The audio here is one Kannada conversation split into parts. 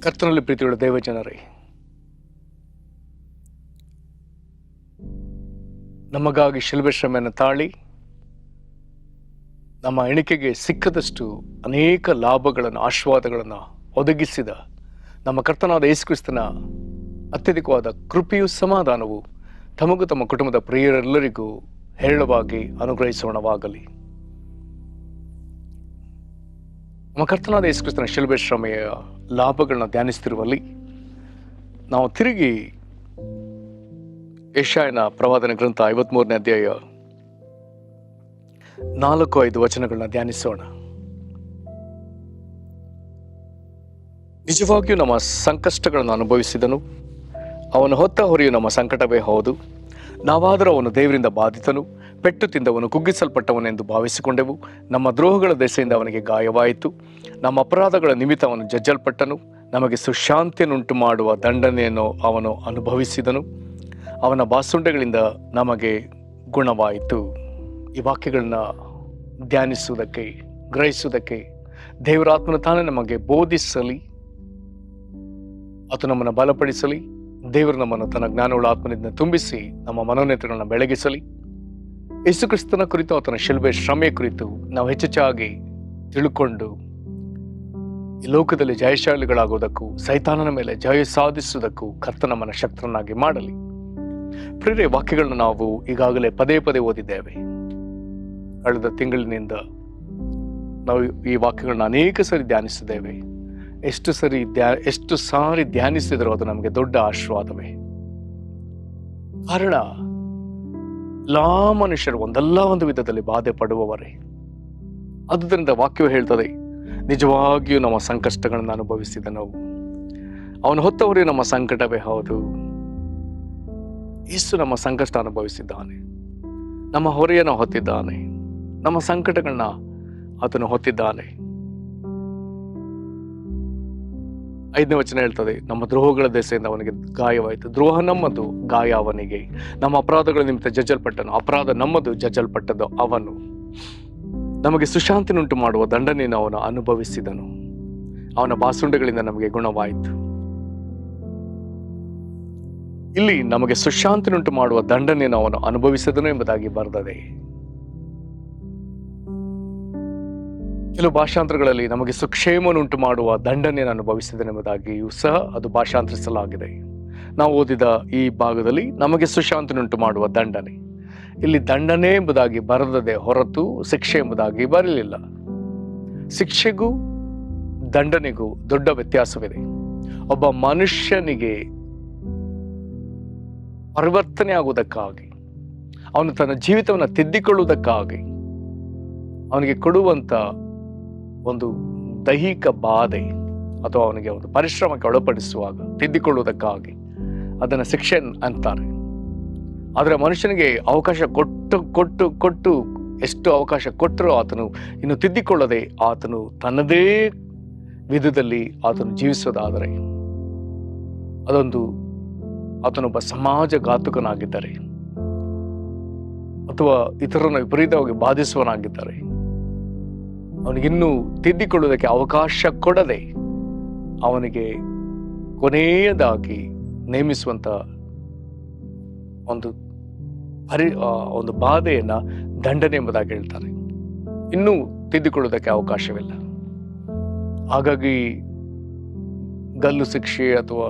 ಕರ್ತನಲ್ಲಿ ಪ್ರೀತಿಯುಳ್ಳ ದೇವಜನರೇ, ನಮಗಾಗಿ ಶಿಲುಬೆ ಶ್ರಮೆಯನ್ನು ತಾಳಿ ನಮ್ಮ ಎಣಿಕೆಗೆ ಸಿಕ್ಕದಷ್ಟು ಅನೇಕ ಲಾಭಗಳನ್ನು, ಆಶೀರ್ವಾದಗಳನ್ನು ಒದಗಿಸಿದ ನಮ್ಮ ಕರ್ತನಾದ ಯೇಸು ಕ್ರಿಸ್ತನ ಅತ್ಯಧಿಕವಾದ ಕೃಪೆಯು ಸಮಾಧಾನವು ತಮಗೂ ತಮ್ಮ ಕುಟುಂಬದ ಪ್ರಿಯರೆಲ್ಲರಿಗೂ ಹೇರಳವಾಗಿ ಅನುಗ್ರಹಿಸೋಣವಾಗಲಿ. ನಮ್ಮ ಕರ್ತನಾದ ಯೇಸು ಕ್ರಿಸ್ತನ ಶಿಲುಬೆ ಶ್ರಮೆಯ ಲಾಭಗಳನ್ನ ಧ್ಯಾನಿಸ್ತಿರುವಲ್ಲಿ ನಾವು ತಿರುಗಿ ಯೆಶಾಯನ ಪ್ರವಾದನ ಗ್ರಂಥ 53ನೇ ಅಧ್ಯಾಯ 4-5 ವಚನಗಳನ್ನ ಧ್ಯಾನಿಸೋಣ. ನಿಜವಾಗಿಯೂ ನಮ್ಮ ಸಂಕಷ್ಟಗಳನ್ನು ಅನುಭವಿಸಿದನು, ಅವನು ಹೊತ್ತ ಹೊರೆಯು ನಮ್ಮ ಸಂಕಟವೇ ಹೌದು. ನಾವಾದರೂ ಅವನು ದೇವರಿಂದ ಬಾಧಿತನು, ಪೆಟ್ಟು ತಿಂದವನು, ಕುಗ್ಗಿಸಲ್ಪಟ್ಟವನೆಂದು ಭಾವಿಸಿಕೊಂಡೆವು. ನಮ್ಮ ದ್ರೋಹಗಳ ದೆಸೆಯಿಂದ ಅವನಿಗೆ ಗಾಯವಾಯಿತು, ನಮ್ಮ ಅಪರಾಧಗಳ ನಿಮಿತ್ತ ಅವನು ಜಜ್ಜಲ್ಪಟ್ಟನು. ನಮಗೆ ಸುಶಾಂತಿಯನ್ನುಂಟು ಮಾಡುವ ದಂಡನೆಯನ್ನು ಅವನು ಅನುಭವಿಸಿದನು, ಅವನ ಬಾಸುಂಡೆಗಳಿಂದ ನಮಗೆ ಗುಣವಾಯಿತು. ಈ ವಾಕ್ಯಗಳನ್ನ ಧ್ಯಾನಿಸುವುದಕ್ಕೆ, ಗ್ರಹಿಸುವುದಕ್ಕೆ ದೇವರಾತ್ಮನು ತಾನೇ ನಮಗೆ ಬೋಧಿಸಲಿ, ಆತ ನಮ್ಮನ್ನು ಬಲಪಡಿಸಲಿ. ದೇವರು ನಮ್ಮನ್ನು ತನ್ನ ಜ್ಞಾನವುಳ್ಳ ಆತ್ಮನಿಂದ ತುಂಬಿಸಿ ನಮ್ಮ ಮನೋನೇತ್ರಗಳನ್ನ ಬೆಳಗಿಸಲಿ. ಯೇಸು ಕ್ರಿಸ್ತನ ಕುರಿತು, ಆತನ ಶಿಲುಬೆ ಶ್ರಮೆಯ ಕುರಿತು ನಾವು ಹೆಚ್ಚೆಚ್ಚಾಗಿ ತಿಳ್ಕೊಂಡು ಈ ಲೋಕದಲ್ಲಿ ಜಯಶಾಲಿಗಳಾಗುವುದಕ್ಕೂ, ಸೈತಾನನ ಮೇಲೆ ಜಯ ಸಾಧಿಸುವುದಕ್ಕೂ ಕರ್ತ ನಮ್ಮನ್ನು ಶಕ್ತರನ್ನಾಗಿ ಮಾಡಲಿ. ಪ್ರಿಯರೇ, ವಾಕ್ಯಗಳನ್ನ ನಾವು ಈಗಾಗಲೇ ಪದೇ ಪದೇ ಓದಿದ್ದೇವೆ. ಕಳೆದ ತಿಂಗಳಿನಿಂದ ನಾವು ಈ ವಾಕ್ಯಗಳನ್ನ ಅನೇಕ ಸರಿ ಧ್ಯಾನಿಸಿದ್ದೇವೆ. ಎಷ್ಟು ಸಾರಿ ಧ್ಯಾನಿಸಿದರೂ ಅದು ನಮಗೆ ದೊಡ್ಡ ಆಶೀರ್ವಾದವೇ. ಕಾರಣ, ಎಲ್ಲಾ ಮನುಷ್ಯರು ಒಂದಲ್ಲ ಒಂದು ವಿಧದಲ್ಲಿ ಬಾಧೆ ಪಡುವವರೇ. ಆದುದರಿಂದ ವಾಕ್ಯವು ಹೇಳ್ತದೆ, ನಿಜವಾಗಿಯೂ ನಮ್ಮ ಸಂಕಷ್ಟಗಳನ್ನು ಅನುಭವಿಸಿದ ನಾವು, ಅವನು ಹೊತ್ತವರೇ ನಮ್ಮ ಸಂಕಟವೇ ಹೌದು. ಯೇಸು ನಮ್ಮ ಸಂಕಷ್ಟ ಅನುಭವಿಸಿದ್ದಾನೆ, ನಮ್ಮ ಹೊರೆಯನ್ನು ಹೊತ್ತಿದ್ದಾನೆ, ನಮ್ಮ ಸಂಕಟಗಳನ್ನ ಆತನು ಹೊತ್ತಿದ್ದಾನೆ. 5ನೇ ವಚನ ಹೇಳ್ತದೆ, ನಮ್ಮ ದ್ರೋಹಗಳ ದೆಸೆಯಿಂದ ಅವನಿಗೆ ಗಾಯವಾಯಿತು. ದ್ರೋಹ ನಮ್ಮದು, ಗಾಯ ಅವನಿಗೆ. ನಮ್ಮ ಅಪರಾಧಗಳ ನಿಮಿತ್ತ ಜಜ್ಜಲ್ಪಟ್ಟನು, ಅಪರಾಧ ನಮ್ಮದು, ಜಜ್ಜಲ್ಪಟ್ಟದ್ದು ಅವನು. ನಮಗೆ ಸುಶಾಂತಿನುಂಟು ಮಾಡುವ ದಂಡನೆಯನ್ನು ಅವನು ಅನುಭವಿಸಿದನು, ಅವನ ಬಾಸುಂಡೆಗಳಿಂದ ನಮಗೆ ಗುಣವಾಯಿತು. ಇಲ್ಲಿ ನಮಗೆ ಸುಶಾಂತಿನುಂಟು ಮಾಡುವ ದಂಡನೆಯನ್ನು ಅವನು ಅನುಭವಿಸಿದನು ಎಂಬುದಾಗಿ ಬರೆದದೆ. ಕೆಲವು ಭಾಷಾಂತರಗಳಲ್ಲಿ ನಮಗೆ ಸುಕ್ಷೇಮನುಂಟು ಮಾಡುವ ದಂಡನೆಯನ್ನು ಅನುಭವಿಸಿದನೆಂಬುದಾಗಿಯೂ ಸಹ ಅದು ಭಾಷಾಂತರಿಸಲಾಗಿದೆ. ನಾವು ಓದಿದ ಈ ಭಾಗದಲ್ಲಿ ನಮಗೆ ಸುಶಾಂತಿನುಂಟು ಮಾಡುವ ದಂಡನೆ, ಇಲ್ಲಿ ದಂಡನೆ ಎಂಬುದಾಗಿ ಬರೆದದೆ ಹೊರತು ಶಿಕ್ಷೆ ಎಂಬುದಾಗಿ ಬರಲಿಲ್ಲ. ಶಿಕ್ಷೆಗೂ ದಂಡನೆಗೂ ದೊಡ್ಡ ವ್ಯತ್ಯಾಸವಿದೆ. ಒಬ್ಬ ಮನುಷ್ಯನಿಗೆ ಪರಿವರ್ತನೆ ಆಗುವುದಕ್ಕಾಗಿ, ಅವನು ತನ್ನ ಜೀವಿತವನ್ನು ತಿದ್ದಿಕೊಳ್ಳುವುದಕ್ಕಾಗಿ ಅವನಿಗೆ ಕೊಡುವಂತ ಒಂದು ದೈಹಿಕ ಬಾಧೆ ಅಥವಾ ಅವನಿಗೆ ಒಂದು ಪರಿಶ್ರಮಕ್ಕೆ ಒಳಪಡಿಸುವಾಗ ತಿದ್ದಿಕೊಳ್ಳುವುದಕ್ಕಾಗಿ ಅದನ್ನು ಶಿಕ್ಷೆ ಅಂತಾರೆ. ಆದರೆ ಮನುಷ್ಯನಿಗೆ ಅವಕಾಶ ಕೊಟ್ಟು ಎಷ್ಟು ಅವಕಾಶ ಕೊಟ್ಟರೂ ಆತನು ಇನ್ನು ತಿದ್ದಿಕೊಳ್ಳದೆ ಆತನು ತನ್ನದೇ ವಿಧದಲ್ಲಿ ಆತನು ಜೀವಿಸೋದಾದರೆ ಅದೊಂದು ಆತನೊಬ್ಬ ಸಮಾಜ ಘಾತುಕನಾಗಿದ್ದರೆ ಅಥವಾ ಇತರರನ್ನು ವಿಪರೀತವಾಗಿ ಬಾಧಿಸುವನಾಗಿದ್ದರೆ, ಅವನಿಗಿನ್ನೂ ತಿದ್ದಿಕೊಳ್ಳುವುದಕ್ಕೆ ಅವಕಾಶ ಕೊಡದೆ ಅವನಿಗೆ ಕೊನೆಯದಾಗಿ ನೇಮಿಸುವಂತ ಒಂದು ಬಾಧೆಯನ್ನ ದಂಡನೆ ಎಂಬುದಾಗಿ ಹೇಳ್ತಾರೆ. ಇನ್ನೂ ತಿದ್ದಿಕೊಳ್ಳುವುದಕ್ಕೆ ಅವಕಾಶವಿಲ್ಲ. ಹಾಗಾಗಿ ಗಲ್ಲು ಶಿಕ್ಷೆ ಅಥವಾ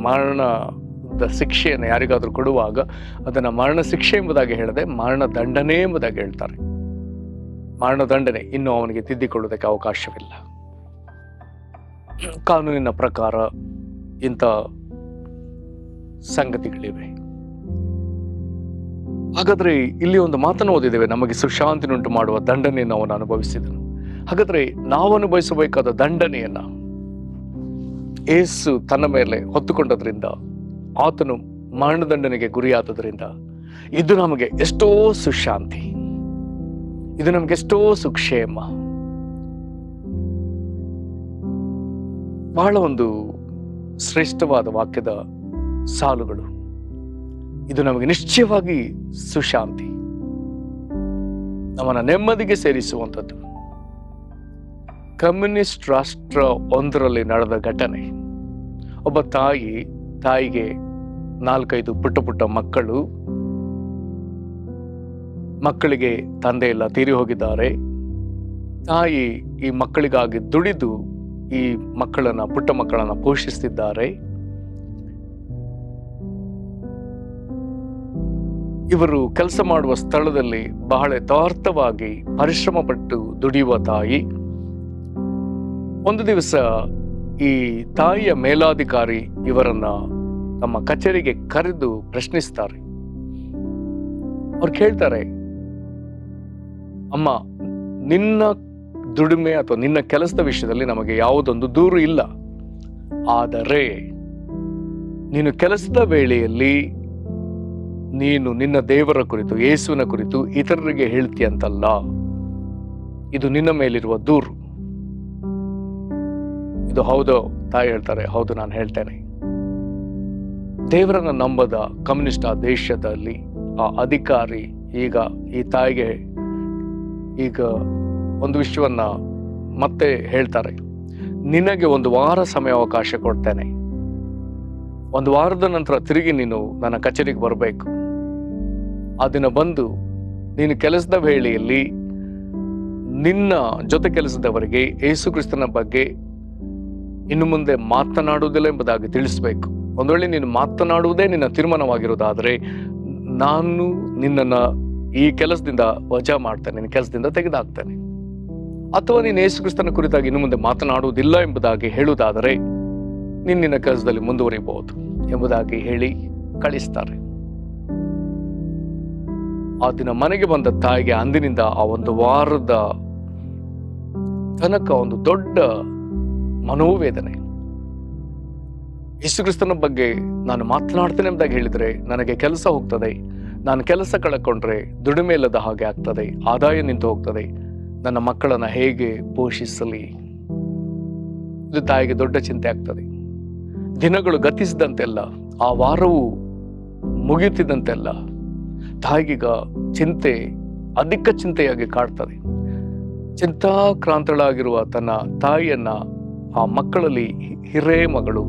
ಮರಣದ ಶಿಕ್ಷೆಯನ್ನು ಯಾರಿಗಾದ್ರೂ ಕೊಡುವಾಗ ಅದನ್ನ ಮರಣ ಶಿಕ್ಷೆ ಎಂಬುದಾಗಿ ಹೇಳದೆ ಮರಣ ದಂಡನೆ ಎಂಬುದಾಗಿ ಹೇಳ್ತಾರೆ. ಮರಣದಂಡನೆ ಇನ್ನು ಅವನಿಗೆ ತಿದ್ದಿಕೊಳ್ಳುವುದಕ್ಕೆ ಅವಕಾಶವಿಲ್ಲ. ಕಾನೂನಿನ ಪ್ರಕಾರ ಇಂಥ ಸಂಗತಿಗಳಿವೆ. ಹಾಗಾದ್ರೆ ಇಲ್ಲಿ ಒಂದು ಮಾತನ್ನು ಓದಿದ್ದೇವೆ, ನಮಗೆ ಸುಶಾಂತಿನುಂಟು ಮಾಡುವ ದಂಡನೆಯನ್ನು ಅವನು ಅನುಭವಿಸಿದನು. ಹಾಗಾದ್ರೆ ನಾವು ಅನುಭವಿಸಬೇಕಾದ ದಂಡನೆಯನ್ನ ಯೇಸು ತನ್ನ ಮೇಲೆ ಹೊತ್ತುಕೊಂಡದ್ರಿಂದ, ಆತನು ಮರಣದಂಡನೆಗೆ ಗುರಿಯಾದದ್ರಿಂದ ಇದು ನಮಗೆ ಎಷ್ಟೋ ಸುಶಾಂತಿ, ಇದು ನಮ್ಗೆ ಎಷ್ಟೋ ಸುಕ್ಷೇಮ. ಬಹಳ ಒಂದು ಶ್ರೇಷ್ಠವಾದ ವಾಕ್ಯದ ಸಾಲುಗಳು. ಇದು ನಮಗೆ ನಿಶ್ಚಯವಾಗಿ ಸುಶಾಂತಿ, ನಮ್ಮನ್ನ ನೆಮ್ಮದಿಗೆ ಸೇರಿಸುವಂಥದ್ದು. ಕಮ್ಯುನಿಸ್ಟ್ ರಾಷ್ಟ್ರ ಒಂದರಲ್ಲಿ ನಡೆದ ಘಟನೆ. ಒಬ್ಬ ತಾಯಿಗೆ 4-5 ಪುಟ್ಟ ಪುಟ್ಟ ಮಕ್ಕಳಿಗೆ ತಂದೆ ಎಲ್ಲ ತೀರಿ ಹೋಗಿದ್ದಾರೆ. ತಾಯಿ ಈ ಮಕ್ಕಳಿಗಾಗಿ ದುಡಿದು ಈ ಪುಟ್ಟ ಮಕ್ಕಳನ್ನ ಪೋಷಿಸ್ತಿದ್ದಾರೆ. ಇವರು ಕೆಲಸ ಮಾಡುವ ಸ್ಥಳದಲ್ಲಿ ಬಹಳ ಯಥಾರ್ಥವಾಗಿ ಪರಿಶ್ರಮ ಪಟ್ಟು ದುಡಿಯುವ ತಾಯಿ. ಒಂದು ದಿವಸ ಈ ತಾಯಿಯ ಮೇಲಾಧಿಕಾರಿ ಇವರನ್ನ ತಮ್ಮ ಕಚೇರಿಗೆ ಕರೆದು ಪ್ರಶ್ನಿಸ್ತಾರೆ. ಅವ್ರು ಕೇಳ್ತಾರೆ, ಅಮ್ಮ, ನಿನ್ನ ದುಡಿಮೆ ಅಥವಾ ನಿನ್ನ ಕೆಲಸದ ವಿಷಯದಲ್ಲಿ ನಮಗೆ ಯಾವುದೊಂದು ದೂರು ಇಲ್ಲ. ಆದರೆ ನೀನು ಕೆಲಸದ ವೇಳೆಯಲ್ಲಿ ನೀನು ನಿನ್ನ ದೇವರ ಕುರಿತು, ಯೇಸುವಿನ ಕುರಿತು ಇತರರಿಗೆ ಹೇಳ್ತೀಯಂತಲ್ಲ. ಇದು ನಿನ್ನ ಮೇಲಿರುವ ದೂರು. ಇದು ಹೌದು? ತಾಯಿ ಹೇಳ್ತಾರೆ, ಹೌದು, ನಾನು ಹೇಳ್ತೇನೆ. ದೇವರನ್ನ ನಂಬದ ಕಮ್ಯುನಿಸ್ಟ್ ಆ ದೇಶದಲ್ಲಿ ಆ ಅಧಿಕಾರಿ ಈಗ ಈ ತಾಯಿಗೆ ಒಂದು ವಿಷಯವನ್ನ ಮತ್ತೆ ಹೇಳ್ತಾರೆ. ನಿನಗೆ 1 ವಾರ ಸಮಯಾವಕಾಶ ಕೊಡ್ತೇನೆ. 1 ವಾರದ ನಂತರ ತಿರುಗಿ ನೀನು ನನ್ನ ಕಚೇರಿಗೆ ಬರಬೇಕು. ಆ ದಿನ ಬಂದು ನೀನು ಕೆಲಸದ ವೇಳೆಯಲ್ಲಿ ನಿನ್ನ ಜೊತೆ ಕೆಲಸದವರಿಗೆ ಯೇಸು ಕ್ರಿಸ್ತನ ಬಗ್ಗೆ ಇನ್ನು ಮುಂದೆ ಮಾತನಾಡುವುದಿಲ್ಲ ಎಂಬುದಾಗಿ ತಿಳಿಸ್ಬೇಕು. ಒಂದು ವೇಳೆ ನೀನು ಮಾತನಾಡುವುದೇ ನಿನ್ನ ತೀರ್ಮಾನವಾಗಿರೋದಾದರೆ ನಾನು ನಿನ್ನನ್ನ ಈ ಕೆಲಸದಿಂದ ವಜಾ ಮಾಡ್ತೇನೆ, ನಿನ್ನ ಕೆಲಸದಿಂದ ತೆಗೆದುಹಾಕ್ತೇನೆ. ಅಥವಾ ನೀನು ಯೇಸು ಕ್ರಿಸ್ತನ ಕುರಿತಾಗಿ ಇನ್ನು ಮುಂದೆ ಮಾತನಾಡುವುದಿಲ್ಲ ಎಂಬುದಾಗಿ ಹೇಳುವುದಾದರೆ ನೀನು ನಿನ್ನ ಕೆಲಸದಲ್ಲಿ ಮುಂದುವರಿಬಹುದು ಎಂಬುದಾಗಿ ಹೇಳಿ ಕಳಿಸ್ತಾರೆ. ಆ ದಿನ ಮನೆಗೆ ಬಂದ ತಾಯಿಗೆ ಅಂದಿನಿಂದ ಆ 1 ವಾರದ ತನಕ ಒಂದು ದೊಡ್ಡ ಮನೋವೇದನೆ. ಯೇಸು ಕ್ರಿಸ್ತನ ಬಗ್ಗೆ ನಾನು ಮಾತನಾಡ್ತೇನೆ ಎಂಬುದಾಗಿ ಹೇಳಿದ್ರೆ ನನಗೆ ಕೆಲಸ ಹೋಗ್ತದೆ, ನಾನು ಕೆಲಸ ಕಳ್ಕೊಂಡ್ರೆ ದುಡಿಮೆ ಇಲ್ಲದ ಹಾಗೆ ಆಗ್ತದೆ, ಆದಾಯ ನಿಂತು ಹೋಗ್ತದೆ, ನನ್ನ ಮಕ್ಕಳನ್ನ ಹೇಗೆ ಪೋಷಿಸಲಿ? ಇದು ತಾಯಿಗೆ ದೊಡ್ಡ ಚಿಂತೆ ಆಗ್ತದೆ. ದಿನಗಳು ಗತಿಸಿದಂತೆಲ್ಲ, ಆ ವಾರವು ಮುಗಿಯುತ್ತಿದ್ದಂತೆಲ್ಲ ತಾಯಿಗೀಗ ಚಿಂತೆ ಅಧಿಕ ಚಿಂತೆಯಾಗಿ ಕಾಡ್ತದೆ. ಚಿಂತಾಕ್ರಾಂತಳಾಗಿರುವ ತನ್ನ ತಾಯಿಯನ್ನ ಆ ಮಕ್ಕಳಲ್ಲಿ ಹಿರೇ ಮಗಳು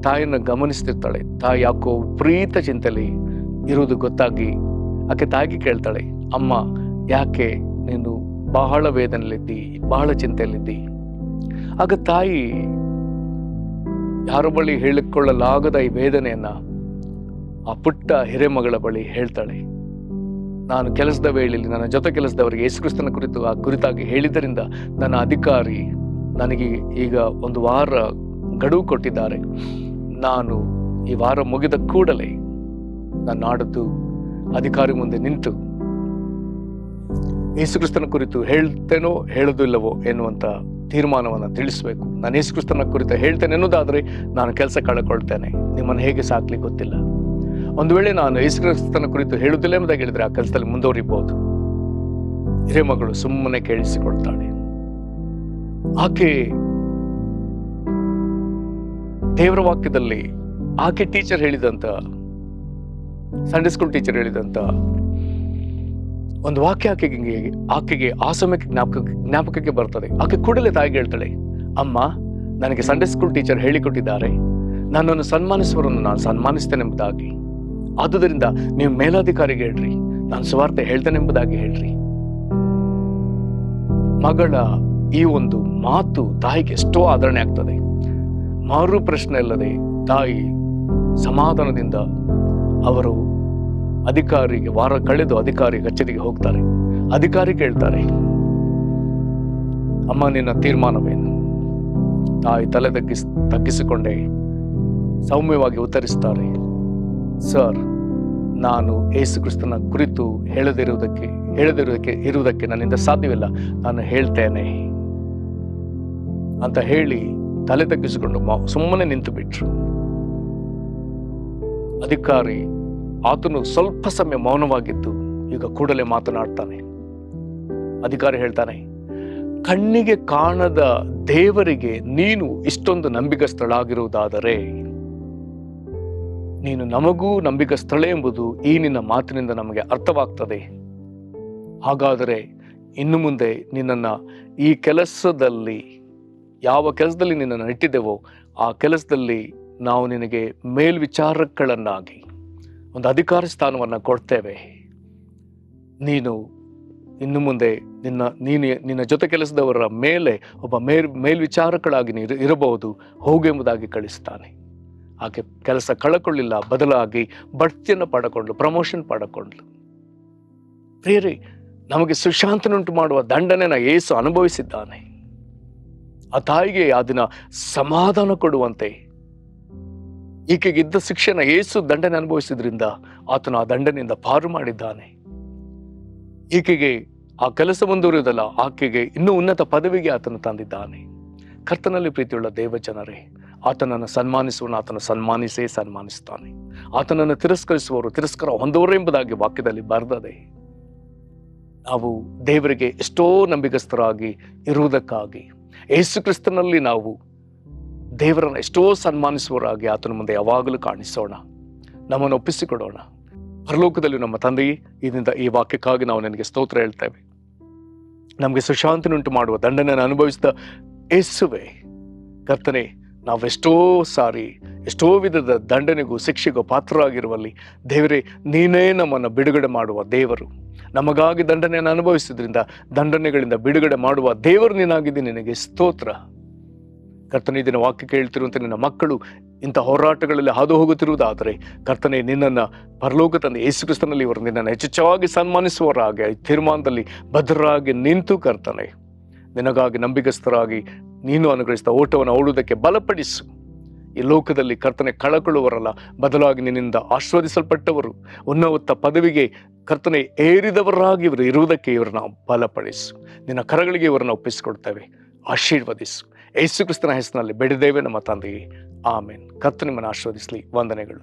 ತಾಯಿಯನ್ನ ಗಮನಿಸ್ತಿರ್ತಾಳೆ. ತಾಯಿ ಯಾಕೋ ವಿಪರೀತ ಚಿಂತೆಯಲ್ಲಿ ಇರುವುದು ಗೊತ್ತಾಗಿ ಆಕೆ ತಾಯಿಗೆ ಕೇಳ್ತಾಳೆ, ಅಮ್ಮ, ಯಾಕೆ ನೀನು ಬಹಳ ವೇದನೆಯಲ್ಲಿದ್ದಿ, ಬಹಳ ಚಿಂತೆಯಲ್ಲಿದ್ದಿ? ಆಗ ತಾಯಿ ಯಾರ ಬಳಿ ಹೇಳಿಕೊಳ್ಳಲಾಗದ ಈ ವೇದನೆಯನ್ನ ಆ ಪುಟ್ಟ ಹಿರೇಮಗಳ ಬಳಿ ಹೇಳ್ತಾಳೆ. ನಾನು ಕೆಲಸದ ವೇಳೆಯಲ್ಲಿ ನನ್ನ ಜೊತೆ ಕೆಲಸದವರಿಗೆ ಯೇಸು ಕ್ರಿಸ್ತನ ಕುರಿತಾಗಿ ಹೇಳಿದ್ದರಿಂದ ನನ್ನ ಅಧಿಕಾರಿ ನನಗೆ ಈಗ 1 ವಾರ ಗಡುವು ಕೊಟ್ಟಿದ್ದಾರೆ. ನಾನು ಈ ವಾರ ಮುಗಿದ ಕೂಡಲೇ ನನ್ನ ನಾಡದ್ದು ಅಧಿಕಾರಿ ಮುಂದೆ ನಿಂತು ಯೇಸು ಕ್ರಿಸ್ತನ ಕುರಿತು ಹೇಳ್ತೇನೋ ಹೇಳುದಿಲ್ಲವೋ ಎನ್ನುವಂತ ತೀರ್ಮಾನವನ್ನು ತಿಳಿಸ್ಬೇಕು. ನಾನು ಯೇಸು ಕ್ರಿಸ್ತನ ಕುರಿತು ಹೇಳ್ತೇನೆ ಎನ್ನುವುದಾದ್ರೆ ನಾನು ಕೆಲಸ ಕಳ್ಕೊಳ್ತೇನೆ, ನಿಮ್ಮನ್ನು ಹೇಗೆ ಸಾಕ್ಲಿಕ್ಕೆ ಗೊತ್ತಿಲ್ಲ. ಒಂದು ವೇಳೆ ನಾನು ಯೇಸು ಕ್ರಿಸ್ತನ ಕುರಿತು ಹೇಳುವುದಿಲ್ಲ ಎಂಬುದಾಗಿ ಹೇಳಿದ್ರೆ ಆ ಕೆಲಸದಲ್ಲಿ ಮುಂದುವರಿಬಹುದು. ಹಿರೇಮಗಳು ಸುಮ್ಮನೆ ಕೇಳಿಸಿಕೊಳ್ತಾಳೆ. ಆಕೆ ದೇವರ ವಾಕ್ಯದಲ್ಲಿ ಆಕೆ ಟೀಚರ್ ಹೇಳಿದಂತ, ಸಂಡೇ ಸ್ಕೂಲ್ ಟೀಚರ್ ಹೇಳಿದಂತ ಒಂದು ವಾಕ್ಯ ಆಕೆಗೆ ಆ ಸಮಯಕ್ಕೆ ಜ್ಞಾಪಕಕ್ಕೆ ಬರ್ತದೆ. ಆಕೆ ಕೂಡಲೇ ತಾಯಿಗೆ ಹೇಳ್ತಾಳೆ, ಅಮ್ಮ, ನನಗೆ ಸಂಡೇ ಸ್ಕೂಲ್ ಟೀಚರ್ ಹೇಳಿಕೊಟ್ಟಿದ್ದಾರೆ, ನನ್ನನ್ನು ಸನ್ಮಾನಿಸುವವರನ್ನು ನಾನು ಸನ್ಮಾನಿಸ್ತೇನೆ ಎಂಬುದಾಗಿ. ಆದುದರಿಂದ ನೀವು ಮೇಲಾಧಿಕಾರಿಗೆ ಹೇಳ್ರಿ, ನಾನು ಸುವಾರ್ತೆ ಹೇಳ್ತೇನೆ ಎಂಬುದಾಗಿ ಹೇಳ್ರಿ. ಮಗಳ ಈ ಒಂದು ಮಾತು ತಾಯಿಗೆ ಎಷ್ಟೋ ಆದರಣೆ ಆಗ್ತದೆ. ಮಾರು ಪ್ರಶ್ನೆ ಇಲ್ಲದೆ ತಾಯಿ ಸಮಾಧಾನದಿಂದ ಅವರು ವಾರ ಕಳೆದು ಅಧಿಕಾರಿ ಕಚೇರಿಗೆ ಹೋಗ್ತಾರೆ. ಅಧಿಕಾರಿ ಕೇಳ್ತಾರೆ, ಅಮ್ಮ, ನಿನ್ನ ತೀರ್ಮಾನವೇನು? ತಾಯಿ ತಲೆ ತಗ್ಗಿಸಿಕೊಂಡೇ ಸೌಮ್ಯವಾಗಿ ಉತ್ತರಿಸ್ತಾರೆ, ಸರ್, ನಾನು ಯೇಸು ಕ್ರಿಸ್ತನ ಕುರಿತು ಹೇಳದಿರುವುದಕ್ಕೆ ನನ್ನಿಂದ ಸಾಧ್ಯವಿಲ್ಲ, ನಾನು ಹೇಳ್ತೇನೆ ಅಂತ ಹೇಳಿ ತಲೆ ತಗ್ಗಿಸಿಕೊಂಡು ಸುಮ್ಮನೆ ನಿಂತು ಬಿಟ್ರು. ಅಧಿಕಾರಿ ಆತನು ಸ್ವಲ್ಪ ಸಮಯ ಮೌನವಾಗಿದ್ದು ಈಗ ಕೂಡಲೇ ಮಾತನಾಡ್ತಾನೆ. ಅಧಿಕಾರಿ ಹೇಳ್ತಾನೆ, ಕಣ್ಣಿಗೆ ಕಾಣದ ದೇವರಿಗೆ ನೀನು ಇಷ್ಟೊಂದು ನಂಬಿಕಸ್ಥಳಾಗಿರುವುದಾದರೆ ನೀನು ನಮಗೂ ನಂಬಿಕಸ್ಥಳ ಎಂಬುದು ಈ ನಿನ್ನ ಮಾತಿನಿಂದ ನಮಗೆ ಅರ್ಥವಾಗ್ತದೆ. ಹಾಗಾದರೆ ಇನ್ನು ಮುಂದೆ ನಿನ್ನನ್ನ ಈ ಕೆಲಸದಲ್ಲಿ, ಯಾವ ಕೆಲಸದಲ್ಲಿ ನಿನ್ನನ್ನು ಇಟ್ಟಿದ್ದೆವೋ ಆ ಕೆಲಸದಲ್ಲಿ ನಾವು ನಿನಗೆ ಮೇಲ್ವಿಚಾರಕಗಳನ್ನಾಗಿ ಒಂದು ಅಧಿಕಾರ ಸ್ಥಾನವನ್ನು ಕೊಡ್ತೇವೆ. ನೀನು ಇನ್ನು ಮುಂದೆ ನಿನ್ನ ಜೊತೆ ಕೆಲಸದವರ ಮೇಲೆ ಒಬ್ಬ ಮೇಲ್ವಿಚಾರಕಳಾಗಿ ನೀನು ಇರಬಹುದು ಹೋಗೆಂಬುದಾಗಿ ಕಳಿಸ್ತಾನೆ. ಆಕೆ ಕೆಲಸ ಕಳಕೊಳ್ಳಿಲ್ಲ, ಬದಲಾಗಿ ಬಡ್ತಿಯನ್ನು ಪಡಕೊಂಡ್ಲು, ಪ್ರಮೋಷನ್ ಪಡಕೊಂಡ್ಲು. ಪ್ರಿಯರೇ, ನಮಗೆ ಸುಶಾಂತನುಂಟು ಮಾಡುವ ದಂಡನೆನ ಯೇಸು ಅನುಭವಿಸಿದ್ದಾನೆ. ಆ ತಾಯಿಗೆ ಅದನ್ನ ಸಮಾಧಾನ ಕೊಡುವಂತೆ ಈಕೆಗಿದ್ದ ಶಿಕ್ಷೆನ ಯೇಸು ದಂಡನೆ ಅನುಭವಿಸಿದ್ರಿಂದ ಆತನು ಆ ದಂಡನೆಯಿಂದ ಪಾರು ಮಾಡಿದ್ದಾನೆ. ಈಕೆಗೆ ಆ ಕೆಲಸ ಮುಂದುವರಿಯುವುದಲ್ಲ, ಆಕೆಗೆ ಇನ್ನೂ ಉನ್ನತ ಪದವಿಗೆ ಆತನು ತಂದಿದ್ದಾನೆ. ಕರ್ತನಲ್ಲಿ ಪ್ರೀತಿಯುಳ್ಳ ದೇವ ಜನರೇ, ಆತನನ್ನು ಸನ್ಮಾನಿಸುವನು ಆತನ ಸನ್ಮಾನಿಸ್ತಾನೆ. ಆತನನ್ನು ತಿರಸ್ಕರಿಸುವವರು ತಿರಸ್ಕಾರ ಹೊಂದುವರು ಎಂಬುದಾಗಿ ವಾಕ್ಯದಲ್ಲಿ ಬರೆದದೆ. ನಾವು ದೇವರಿಗೆ ಎಷ್ಟೋ ನಂಬಿಕಸ್ಥರಾಗಿ ಇರುವುದಕ್ಕಾಗಿ ಯೇಸು ಕ್ರಿಸ್ತನಲ್ಲಿ ನಾವು ದೇವರನ್ನು ಎಷ್ಟೋ ಸನ್ಮಾನಿಸುವವರಾಗಿ ಆತನ ಮುಂದೆ ಯಾವಾಗಲೂ ಕಾಣಿಸೋಣ, ನಮ್ಮನ್ನು ಒಪ್ಪಿಸಿಕೊಡೋಣ. ಪರಲೋಕದಲ್ಲಿ ನಮ್ಮ ತಂದೆಯೇ, ಇದರಿಂದ ಈ ವಾಕ್ಯಕ್ಕಾಗಿ ನಾವು ನಿನಗೆ ಸ್ತೋತ್ರ ಹೇಳ್ತೇವೆ. ನಮಗೆ ಸುಶಾಂತಿನುಂಟು ಮಾಡುವ ದಂಡನೆಯನ್ನು ಅನುಭವಿಸಿದ ಯೇಸುವೆ, ಕರ್ತನೆ, ನಾವೆಷ್ಟೋ ಸಾರಿ ಎಷ್ಟೋ ವಿಧದ ದಂಡನೆಗೂ ಶಿಕ್ಷೆಗೂ ಪಾತ್ರರಾಗಿರುವಲ್ಲಿ ದೇವರೇ, ನೀನೇ ನಮ್ಮನ್ನು ಬಿಡುಗಡೆ ಮಾಡುವ ದೇವರು. ನಮಗಾಗಿ ದಂಡನೆಯನ್ನು ಅನುಭವಿಸಿದ್ರಿಂದ ದಂಡನೆಗಳಿಂದ ಬಿಡುಗಡೆ ಮಾಡುವ ದೇವರು ನೀನಾಗಿದ್ದೆ, ನಿನಗೆ ಸ್ತೋತ್ರ. ಕರ್ತನೆ, ಇದನ್ನ ವಾಕ್ಯ ಕೇಳ್ತಿರುವಂತೆ ನಿನ್ನ ಮಕ್ಕಳು ಇಂಥ ಹೋರಾಟಗಳಲ್ಲಿ ಹಾದು ಹೋಗುತ್ತಿರುವುದಾದರೆ ಕರ್ತನೆ, ನಿನ್ನನ್ನು ಪರಲೋಕ ತಂದೆ ಯೇಸು ಕ್ರಿಸ್ತನಲ್ಲಿ ಇವರು ನಿನ್ನನ್ನು ಹೆಚ್ಚೆಚ್ಚಾಗಿ ಸನ್ಮಾನಿಸುವವರಾಗಿ ತೀರ್ಮಾನದಲ್ಲಿ ಭದ್ರರಾಗಿ ನಿಂತು ಕರ್ತನೆ, ನಿನಗಾಗಿ ನಂಬಿಕಸ್ಥರಾಗಿ ನೀನು ಅನುಗ್ರಹಿಸಿದ ಓಟವನ್ನು ಓಡುವುದಕ್ಕೆ ಬಲಪಡಿಸು. ಈ ಲೋಕದಲ್ಲಿ ಕರ್ತನೆ ಕಳಕೊಳ್ಳುವರಲ್ಲ, ಬದಲಾಗಿ ನಿನ್ನಿಂದ ಆಶೀರ್ವದಿಸಲ್ಪಟ್ಟವರು ಉನ್ನತ ಪದವಿಗೆ ಕರ್ತನೆ ಏರಿದವರಾಗಿ ಇವರು ಇರುವುದಕ್ಕೆ ಇವರನ್ನ ಬಲಪಡಿಸು. ನಿನ್ನ ಕರಗಳಿಗೆ ಇವರನ್ನು ಒಪ್ಪಿಸಿಕೊಡ್ತೇವೆ, ಆಶೀರ್ವದಿಸು. ಯೇಸು ಕ್ರಿಸ್ತನ ಹೆಸರಿನಲ್ಲಿ ಬೇಡಿದ್ದೇವೆ ನಮ್ಮ ತಂದೆಯೇ, ಆಮೇನ್. ಕರ್ತನೆ ನಿಮ್ಮನ್ನು ಆಶೀರ್ವದಿಸಲಿ. ವಂದನೆಗಳು.